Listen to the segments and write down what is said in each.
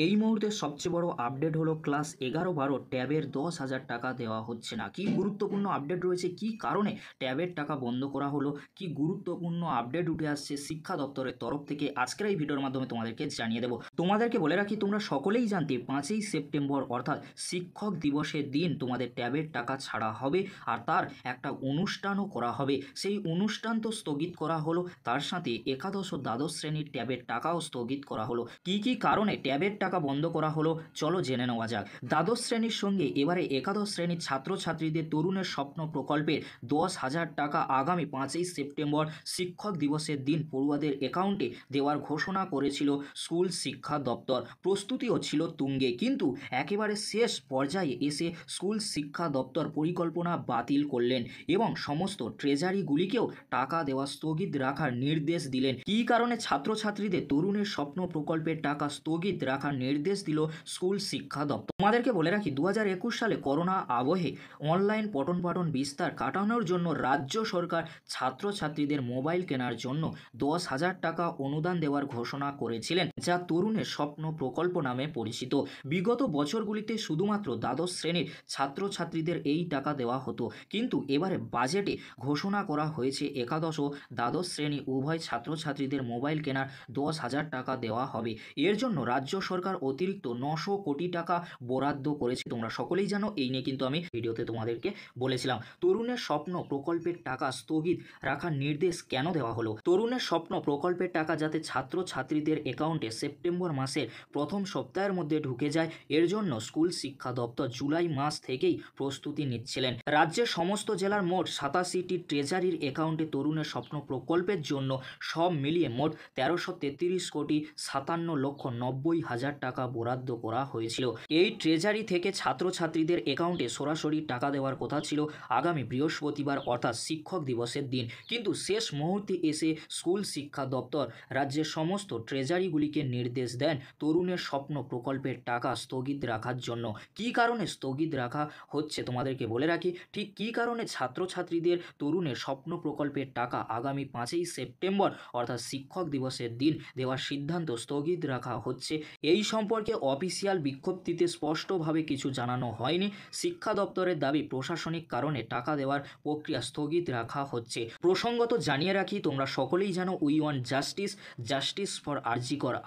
এই মুহূর্তে সবচেয়ে বড় আপডেট হলো ক্লাস 11-12 ট্যাবের 10,000 টাকা দেওয়া হচ্ছে না। কি গুরুত্বপূর্ণ আপডেট রয়েছে, কি কারণে ট্যাবের টাকা বন্ধ করা হলো, কি গুরুত্বপূর্ণ আপডেট উঠে আসছে শিক্ষা দপ্তরের তরফ থেকে, আজকের এই ভিডিওর মাধ্যমে তোমাদেরকে জানিয়ে দেবো। তোমাদেরকে বলে রাখি, তোমরা সকলেই জানতে 5ই সেপ্টেম্বর অর্থাৎ শিক্ষক দিবসের দিন তোমাদের ট্যাবের টাকা ছাড়া হবে, আর তার একটা অনুষ্ঠানও করা হবে। সেই অনুষ্ঠান তো স্থগিত করা হলো, তার সাথে একাদশ ও দ্বাদশ শ্রেণীর ট্যাবের টাকাও স্থগিত করা হলো। কি কারণে ট্যাবের টাকা বন্ধ করা হলো চলো জেনে নেওয়া যাক। দ্বাদশ শ্রেণীর সঙ্গে এবারে একাদশ শ্রেণীর ছাত্রছাত্রীদের তরুণের স্বপ্ন প্রকল্পের 10,000 টাকা আগামী 5ই সেপ্টেম্বর শিক্ষক দিবসের দিন পড়ুয়াদের অ্যাকাউন্টে দেওয়ার ঘোষণা করেছিল স্কুল শিক্ষা দপ্তর। প্রস্তুতিও ছিল তুঙ্গে, কিন্তু একেবারে শেষ পর্যায়ে এসে স্কুল শিক্ষা দপ্তর পরিকল্পনা বাতিল করলেন এবং সমস্ত ট্রেজারিগুলিকেও টাকা দেওয়া স্থগিত রাখার নির্দেশ দিলেন। কী কারণে ছাত্রছাত্রীদের তরুণের স্বপ্ন প্রকল্পের টাকা স্থগিত রাখার নির্দেশ দিল স্কুল শিক্ষা দপ্তর। তোমাদেরকে বলে রাখি, 2021 সালে করোনা আবহে অনলাইন পঠন পাঠন বিস্তার কাটানোর জন্য রাজ্য সরকার ছাত্রছাত্রীদের মোবাইল কেনার জন্য 10,000 টাকা অনুদান দেওয়ার ঘোষণা করেছিলেন, যা তরুণের স্বপ্ন প্রকল্প নামে পরিচিত। বিগত বছরগুলিতে শুধুমাত্র দ্বাদশ শ্রেণীর ছাত্রছাত্রীদের এই টাকা দেওয়া হতো, কিন্তু এবারে বাজেটে ঘোষণা করা হয়েছে একাদশ ও দ্বাদশ শ্রেণী উভয় ছাত্রছাত্রীদের মোবাইল কেনার 10,000 টাকা দেওয়া হবে। এর জন্য রাজ্য সরকার অতিরিক্ত 900 কোটি টাকা বরাদ্দ করেছে। তোমরা সকলেই জানো, এই নিয়ে কিন্তু আমি ভিডিওতে তোমাদেরকে বলেছিলাম। তরুণের স্বপ্ন প্রকল্পের টাকা স্থগিত রাখার নির্দেশ কেন দেওয়া হলো? তরুণের স্বপ্ন প্রকল্পের টাকা যাতে ছাত্রছাত্রীদের অ্যাকাউন্টে সেপ্টেম্বর মাসের প্রথম সপ্তাহের মধ্যে ঢুকে যায়, এর জন্য স্কুল শিক্ষা দপ্তর জুলাই মাস থেকেই প্রস্তুতি নিচ্ছিলেন। রাজ্যের সমস্ত জেলার মোট 87টি ট্রেজারির অ্যাকাউন্টে তরুণের স্বপ্ন প্রকল্পের জন্য সব মিলিয়ে মোট 1333 কোটি 57,90,000 টাকা বরাদ্দ করা হয়েছিল। এই ট্রেজারি থেকে ছাত্রছাত্রীদের অ্যাকাউন্টে সরাসরি টাকা দেওয়ার কথা ছিল আগামী বৃহস্পতিবার অর্থাৎ শিক্ষক দিবসের দিন, কিন্তু শেষ মুহূর্তে এসে স্কুল শিক্ষা দপ্তর রাজ্যের সমস্ত ট্রেজারিগুলিকে নির্দেশ দেন তরুণের স্বপ্ন প্রকল্পের টাকা স্থগিত রাখার জন্য। কি কারণে স্থগিত রাখা হচ্ছে তোমাদেরকে বলে রাখি, ঠিক কি কারণে ছাত্রছাত্রীদের তরুণের স্বপ্ন প্রকল্পের টাকা আগামী 5ই সেপ্টেম্বর অর্থাৎ শিক্ষক দিবসের দিন দেওয়ার সিদ্ধান্ত স্থগিত রাখা হচ্ছে, এই সম্পর্কে অফিসিয়াল বিজ্ঞপ্তিতে স্পষ্টভাবে কিছু জানানো হয়নি। শিক্ষা দপ্তরের দাবি প্রশাসনিক কারণে টাকা দেওয়ার প্রক্রিয়া স্থগিত রাখা হচ্ছে। প্রসঙ্গত জানিয়ে রাখি, তোমরা সকলেই জানো we want justice, justice for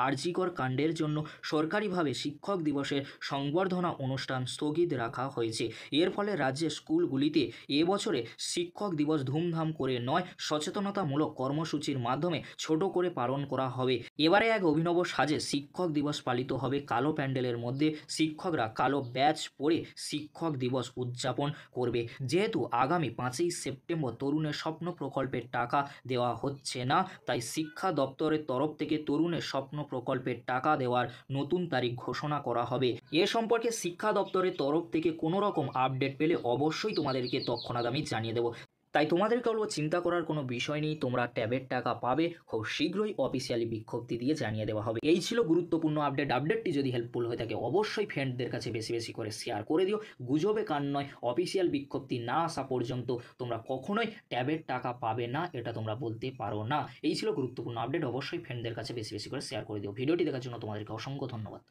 RG Kar কাণ্ডের জন্য সরকারিভাবে শিক্ষক দিবসের সংবর্ধনা অনুষ্ঠান স্থগিত রাখা হয়েছে। এর ফলে রাজ্যের স্কুলগুলিতে এবছরে শিক্ষক দিবস ধুমধাম করে নয়, সচেতনতামূলক কর্মসূচির মাধ্যমে ছোট করে পালন করা হবে। এবারে এক অভিনব সাজে শিক্ষক দিবস পালিত হবে কালো প্যান্ডেলের মধ্যে। শিক্ষকরা কালো ব্যাজ পরে শিক্ষক দিবস উদযাপন করবে। যেহেতু আগামী 5ই সেপ্টেম্বর তরুণের স্বপ্ন প্রকল্পের টাকা দেওয়া হচ্ছে না, তাই শিক্ষা দপ্তরের তরফ থেকে তরুণের স্বপ্ন প্রকল্পের টাকা দেওয়ার নতুন তারিখ ঘোষণা করা হবে। এ সম্পর্কে শিক্ষা দপ্তরের তরফ থেকে কোনো রকম আপডেট পেলে অবশ্যই তোমাদেরকে তৎক্ষণাৎ আমি জানিয়ে দেবো। তাই তোমাদেরকে বলবো, চিন্তা করার কোনো বিষয় নেই, তোমরা ট্যাবের টাকা পাবে, খুব শীঘ্রই অফিসিয়ালি বিজ্ঞপ্তি দিয়ে জানিয়ে দেওয়া হবে। এই ছিল গুরুত্বপূর্ণ আপডেটটি যদি হেল্পফুল হয়ে থাকে অবশ্যই ফ্রেন্ডদের কাছে বেশি বেশি করে শেয়ার করে দিও। গুজবে কান নয়, অফিসিয়াল বিজ্ঞপ্তি না আসা পর্যন্ত তোমরা কখনোই ট্যাবের টাকা পাবে না, এটা তোমরা বলতে পারো না। এই ছিল গুরুত্বপূর্ণ আপডেট, অবশ্যই ফ্রেন্ডদের কাছে বেশি বেশি করে শেয়ার করে দিও। ভিডিওটি দেখার জন্য তোমাদেরকে অসংখ্য ধন্যবাদ।